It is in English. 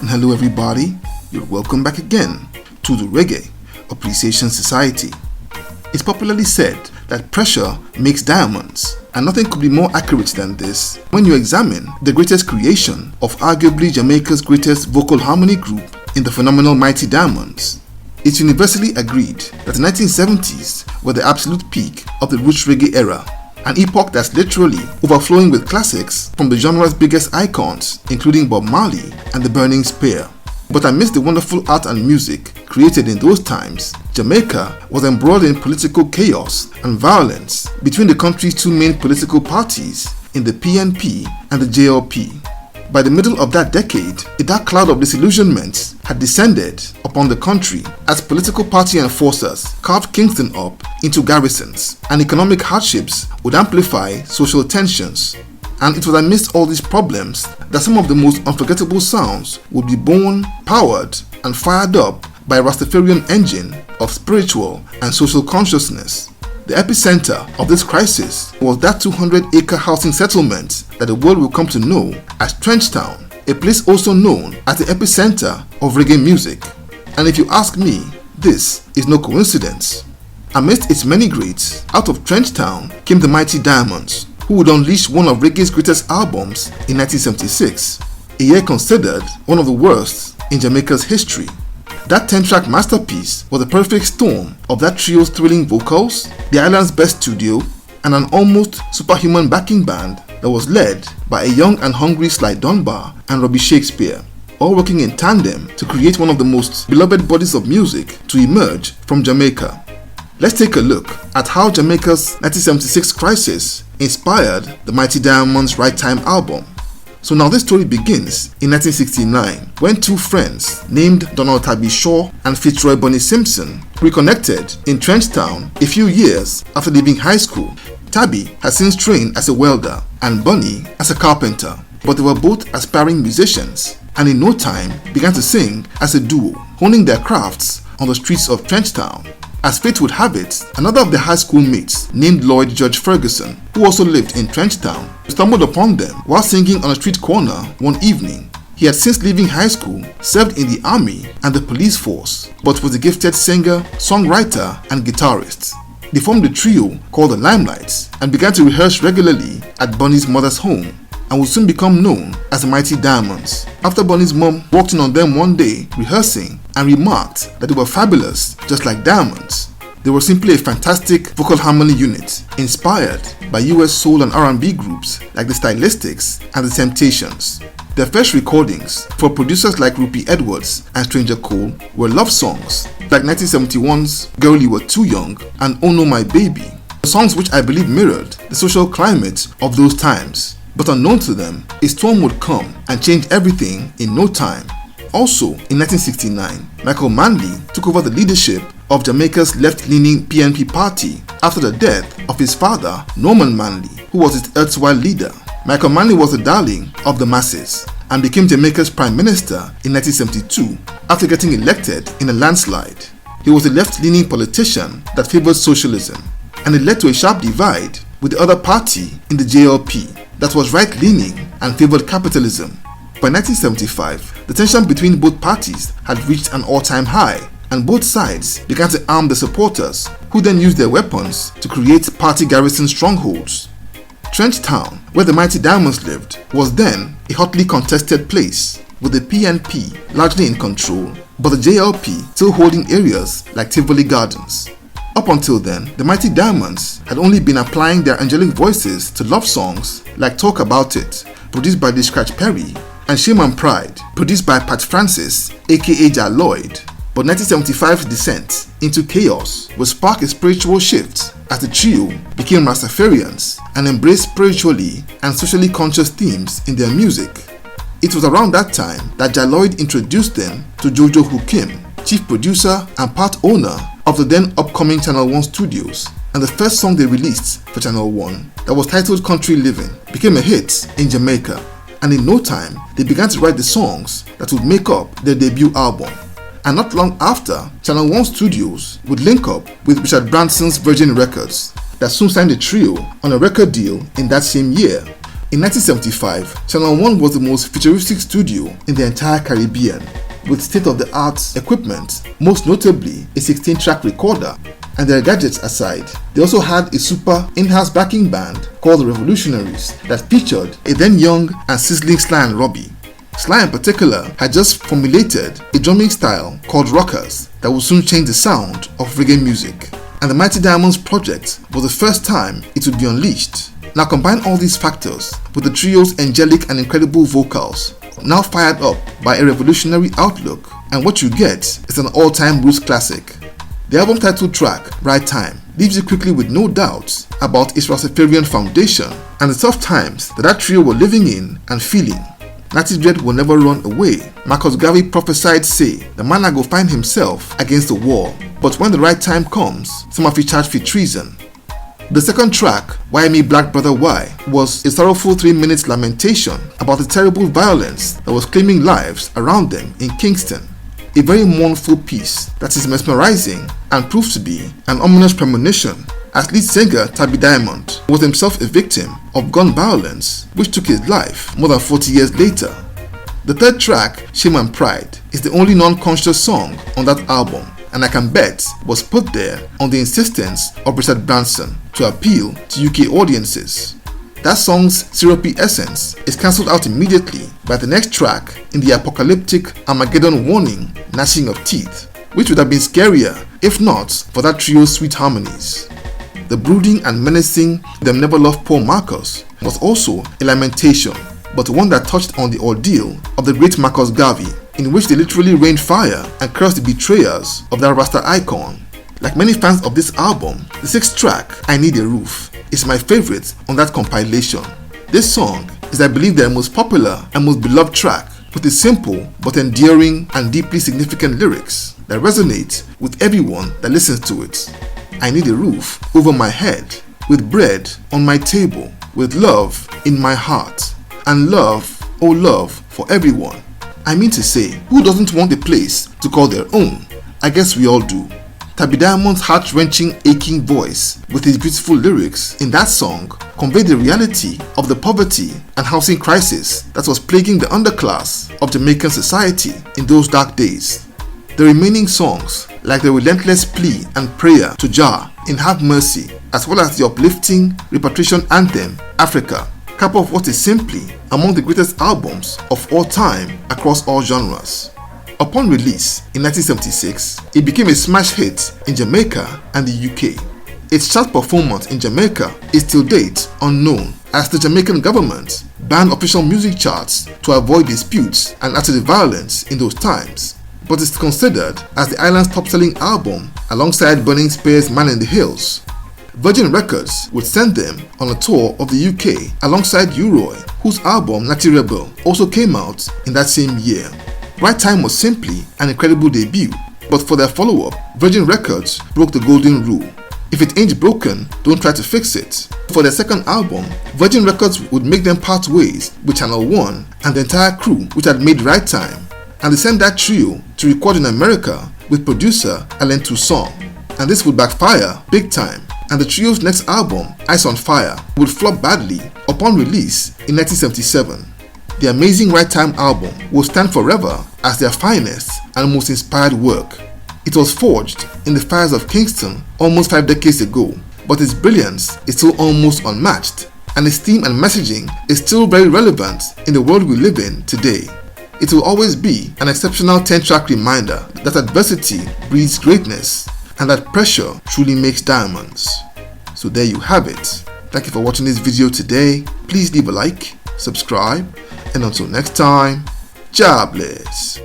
And hello everybody, you're welcome back again to the Reggae Appreciation Society. It's popularly said that pressure makes diamonds, and nothing could be more accurate than this when you examine the greatest creation of arguably Jamaica's greatest vocal harmony group in the phenomenal Mighty Diamonds. It's universally agreed that the 1970s were the absolute peak of the roots reggae era, an epoch that's literally overflowing with classics from the genre's biggest icons, including Bob Marley and the Burning Spear. But amidst the wonderful art and music created in those times, Jamaica was embroiled in political chaos and violence between the country's two main political parties in the PNP and the JLP. By the middle of that decade, a dark cloud of disillusionment had descended upon the country as political party enforcers carved Kingston up into garrisons, and economic hardships would amplify social tensions. And it was amidst all these problems that some of the most unforgettable sounds would be born, powered, and fired up by a Rastafarian engine of spiritual and social consciousness. The epicenter of this crisis was that 200-acre housing settlement that the world will come to know as Trenchtown, a place also known as the epicenter of reggae music. And if you ask me, this is no coincidence. Amidst its many greats, out of Trenchtown came the Mighty Diamonds, who would unleash one of reggae's greatest albums in 1976, a year considered one of the worst in Jamaica's history. That 10-track masterpiece was a perfect storm of that trio's thrilling vocals, the island's best studio, and an almost superhuman backing band that was led by a young and hungry Sly Dunbar and Robbie Shakespeare, all working in tandem to create one of the most beloved bodies of music to emerge from Jamaica. Let's take a look at how Jamaica's 1976 crisis inspired the Mighty Diamonds' Right Time album. So now this story begins in 1969 when two friends named Donald Tabby Shaw and Fitzroy Bunny Simpson reconnected in Trenchtown a few years after leaving high school. Tabby had since trained as a welder and Bunny as a carpenter, but they were both aspiring musicians and in no time began to sing as a duo, honing their crafts on the streets of Trenchtown. As fate would have it, another of their high school mates named Lloyd George Ferguson, who also lived in Trenchtown, stumbled upon them while singing on a street corner one evening. He had since leaving high school served in the army and the police force, but was a gifted singer, songwriter, and guitarist. They formed a trio called the Limelights and began to rehearse regularly at Bunny's mother's home, and would soon become known as the Mighty Diamonds. After Bunny's mom walked in on them one day rehearsing and remarked that they were fabulous, just like diamonds. They were simply a fantastic vocal harmony unit, inspired by US soul and R&B groups like the Stylistics and the Temptations. Their first recordings for producers like Rupi Edwards and Stranger Cole were love songs like 1971's Girl You Were Too Young and Oh No My Baby, songs which I believe mirrored the social climate of those times. But unknown to them, a storm would come and change everything in no time. Also, in 1969, Michael Manley took over the leadership of Jamaica's left-leaning PNP party after the death of his father, Norman Manley, who was its erstwhile leader. Michael Manley was the darling of the masses and became Jamaica's prime minister in 1972 after getting elected in a landslide. He was a left-leaning politician that favored socialism, and it led to a sharp divide with the other party in the JLP that was right-leaning and favored capitalism. By 1975, the tension between both parties had reached an all-time high, and both sides began to arm the supporters, who then used their weapons to create party garrison strongholds. Trenchtown, where the Mighty Diamonds lived, was then a hotly contested place, with the PNP largely in control, but the JLP still holding areas like Tivoli Gardens. Up until then, the Mighty Diamonds had only been applying their angelic voices to love songs like Talk About It, produced by D. Scratch Perry, and Shame and Pride, produced by Pat Francis, aka Ja Lloyd. But 1975's descent into chaos would spark a spiritual shift as the trio became Rastafarians and embraced spiritually and socially conscious themes in their music. It was around that time that Ja Lloyd introduced them to Jojo Hukim, chief producer and part owner of the then upcoming Channel 1 studios, and the first song they released for Channel 1, that was titled Country Living, became a hit in Jamaica, and in no time they began to write the songs that would make up their debut album. And not long after, Channel 1 studios would link up with Richard Branson's Virgin Records, that soon signed the trio on a record deal in that same year. In 1975, Channel 1 was the most futuristic studio in the entire Caribbean, with state-of-the-art equipment, most notably a 16-track recorder. And their gadgets aside, they also had a super in-house backing band called the Revolutionaries that featured a then young and sizzling Sly and Robbie. Sly in particular had just formulated a drumming style called rockers that would soon change the sound of reggae music. And the Mighty Diamonds project was the first time it would be unleashed. Now combine all these factors with the trio's angelic and incredible vocals, now fired up by a revolutionary outlook, and what you get is an all-time roots classic. The album title track, Right Time, leaves you quickly with no doubts about its Rastafarian foundation and the tough times that trio were living in and feeling. Natty Dread will never run away. Marcus Garvey prophesied say the man go find himself against the wall, but when the right time comes, some of you charge for treason. The second track, Why Me Black Brother Why, was a sorrowful 3 minutes lamentation about the terrible violence that was claiming lives around them in Kingston. A very mournful piece that is mesmerizing and proved to be an ominous premonition, as lead singer Tabby Diamond was himself a victim of gun violence which took his life more than 40 years later. The third track, Shame and Pride, is the only non-conscious song on that album, and I can bet was put there on the insistence of Richard Branson to appeal to UK audiences. That song's syrupy essence is cancelled out immediately by the next track in the apocalyptic Armageddon warning, Gnashing of Teeth, which would have been scarier if not for that trio's sweet harmonies. The brooding and menacing Them Never Loved Poor Marcus was also a lamentation, but one that touched on the ordeal of the great Marcus Garvey, in which they literally rained fire and cursed the betrayers of that Rasta icon. Like many fans of this album, the sixth track, I Need a Roof, is my favorite on that compilation. This song is, I believe, their most popular and most beloved track, with its simple but endearing and deeply significant lyrics that resonate with everyone that listens to it. I need a roof over my head, with bread on my table, with love in my heart, and love, oh love, for everyone. I mean to say, who doesn't want a place to call their own? I guess we all do. Tabby Diamond's heart-wrenching, aching voice with his beautiful lyrics in that song conveyed the reality of the poverty and housing crisis that was plaguing the underclass of Jamaican society in those dark days. The remaining songs, like the relentless plea and prayer to Jah in Have Mercy, as well as the uplifting repatriation anthem, Africa, cap off what is simply among the greatest albums of all time across all genres. Upon release in 1976, it became a smash hit in Jamaica and the UK. Its chart performance in Jamaica is till date unknown, as the Jamaican government banned official music charts to avoid disputes and after the violence in those times, but is considered as the island's top-selling album alongside Burning Spear's Man in the Hills. Virgin Records would send them on a tour of the UK alongside Uroy, whose album Natty Rebel also came out in that same year. Right Time was simply an incredible debut, but for their follow-up, Virgin Records broke the golden rule. If it ain't broken, don't try to fix it. For their second album, Virgin Records would make them part ways with Channel 1 and the entire crew which had made Right Time, and they sent that trio to record in America with producer Alain Toussaint, and this would backfire big time, and the trio's next album, Ice on Fire, would flop badly upon release in 1977. The amazing Right Time album will stand forever as their finest and most inspired work. It was forged in the fires of Kingston almost 5 decades ago, but its brilliance is still almost unmatched, and its theme and messaging is still very relevant in the world we live in today. It will always be an exceptional 10-track reminder that adversity breeds greatness and that pressure truly makes diamonds. So there you have it. Thank you for watching this video today. Please leave a like, subscribe, and until next time, Jah bless.